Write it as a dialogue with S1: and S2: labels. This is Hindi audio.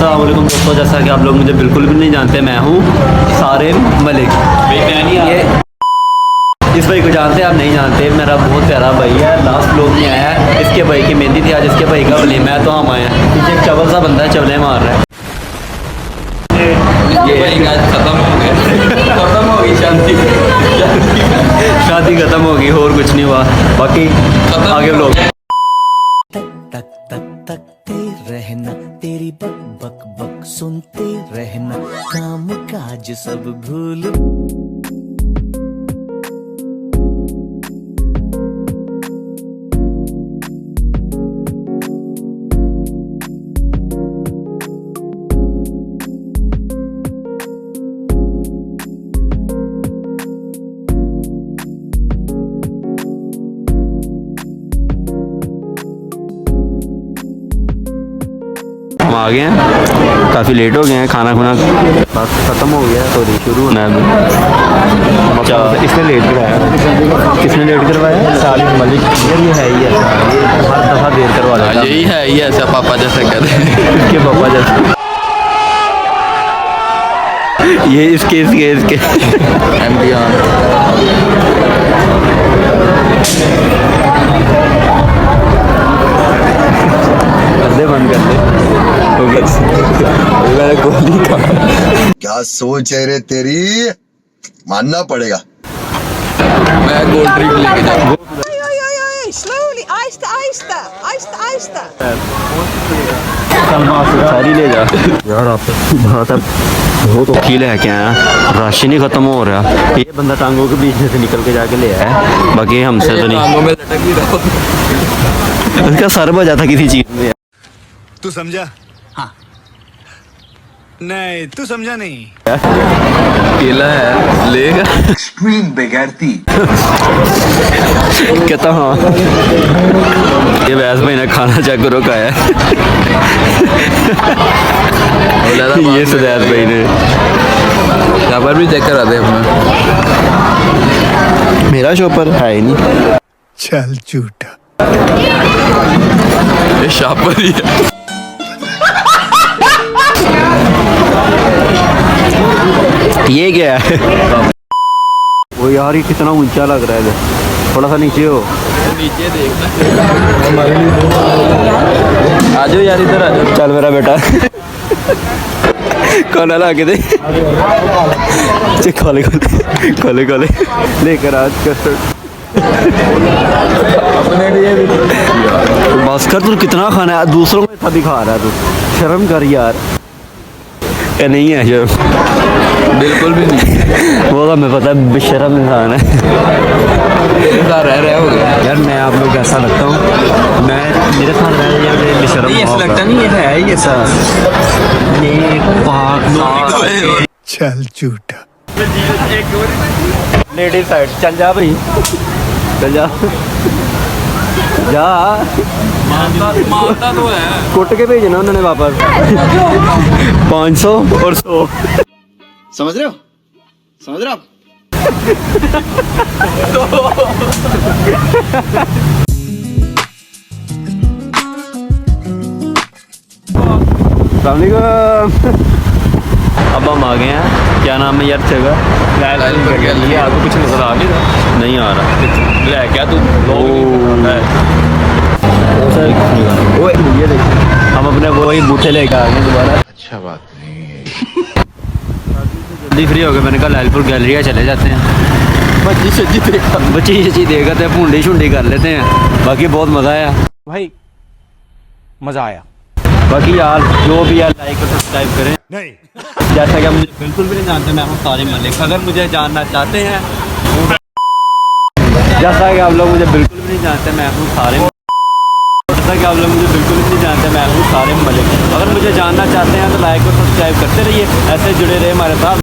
S1: अस्सलाम वालेकुम दोस्तों, जैसा कि आप लोग मुझे बिल्कुल भी नहीं जानते, मैं हूँ सारिम मलिक। ये इस भाई को जानते हैं आप नहीं जानते, मेरा बहुत प्यारा भाई है। लास्ट लोग में आया है, इसके भाई की मेहंदी थी, आज इसके भाई का वलीमा है, तो हम आए हैं। पीछे एक चवल सा बंदा है, चवले मार रहा है। ये खत्म हो गया, खत्म हो गई शादी, शादी खत्म हो गई और कुछ नहीं हुआ, बाकी आगे लोग
S2: तक तक तकते रहना, तेरी बक बक बक सुनते रहना, काम काज सब भूल।
S1: हम आ गए हैं, काफ़ी लेट हो गए हैं, खाना खुना बस ख़त्म हो गया, सॉरी शुरू होना है अभी। अच्छा, इसने लेट करवाया, किसने लेट करवाया? सालिम मलिक। यार ये है ही ऐसा, ये हर दफ़ा देर करवा देता है।
S3: यही है ही ऐसा, पापा जैसा कहते हैं।
S1: इसके पापा जैसे, ये इसके कर दे, बंद कर दे। मैंने गोली खा।
S4: क्या सोच है रे तेरी, मानना पड़ेगा।
S3: मैं गोल्ड ड्रिंक लेके जाऊंगा।
S5: Slowly, आहिस्ता आहिस्ता आहिस्ता आहिस्ता।
S1: सारी ले जा यार, आप बहुत वकील है क्या, राशन ही खत्म हो रहा। ये बंदा टांगों के बीच में से निकल के जाके ले आया, बाकी हमसे तो नहीं।
S3: में लटक ही रहो।
S1: उसका सर बजा था किसी चीज में।
S6: तू समझा? हाँ। नहीं, तू समझा नहीं।
S3: केला है, लेगा।
S4: एक्सट्रीम बेगैरती।
S1: कहता हाँ, ये वैस भाई ने खाना चेक करो का है। ये सदैत भाई ने
S3: शॉपर भी चेक करा दे अपना।
S1: मेरा शॉपर है ही नहीं।
S6: चल झूठा।
S3: ये शॉपर ही है।
S1: ये क्या है? वो यार, ये कितना ऊंचा लग रहा है, थोड़ा सा नीचे हो।
S3: नीचे देखना। आ जाओ यार, इधर आ जाओ।
S1: चल मेरा बेटा, खाना ला के दे। खोले खोले खोले खोले लेकर आज कर।
S3: अपने लिए भी
S1: बस कर, तू कितना खाना है, दूसरों को इतना दिखा रहा है तू, शर्म कर यार। ये नहीं है शर्म,
S3: बिल्कुल भी नहीं।
S1: वो तो हमें पता है, बेशर्म इंसान है।
S3: रह हो गया
S1: यार मैं आप लोग ऐसा लगता हूँ, मैं मेरे साथ रह यार, मेरे बेशर्म
S3: ऐसा लगता नहीं, ये है ही ऐसा।
S6: चल झूठा।
S1: लेडीज साइड चल जा भाई, चल जा जा।
S3: मानता तो है।
S1: कुट के भेजना उन्होंने वापस। 500 और 100।
S4: समझ रहे हो, समझ रहे हो आप? अब हम आ गए हैं, क्या नाम है यार जगह?
S3: लालपुर गैलरी।
S1: आपको कुछ नजर आ नहीं आ रहा?
S3: ले क्या तू
S1: ओए ये देख, हम अपने वही बूथे लेकर आ गए दोबारा।
S4: अच्छा बात नहीं है।
S1: जल्दी फ्री हो गए, मैंने कहा लालपुर गैलरी चले जाते हैं। बच्ची सच्ची देखते हैं, भूंडी शुंडी कर लेते हैं। बाकी बहुत मज़ा आया
S7: भाई, मज़ा आया।
S1: बाकी यार जो भी यार, लाइक और सब्सक्राइब करें।
S6: नहीं।
S1: जैसा कि आप मुझे बिल्कुल भी नहीं जानते, मैं हूँ सारिम मलिक। अगर मुझे जानना चाहते हैं, जैसा कि आप लोग मुझे बिल्कुल भी नहीं जानते, मैं हूँ सारिम। जैसा कि आप लोग मुझे बिल्कुल भी नहीं जानते, मैं हूँ सारिम मलिक। अगर मुझे जानना चाहते हैं तो लाइक और सब्सक्राइब करते रहिए, ऐसे जुड़े रहे हमारे साथ।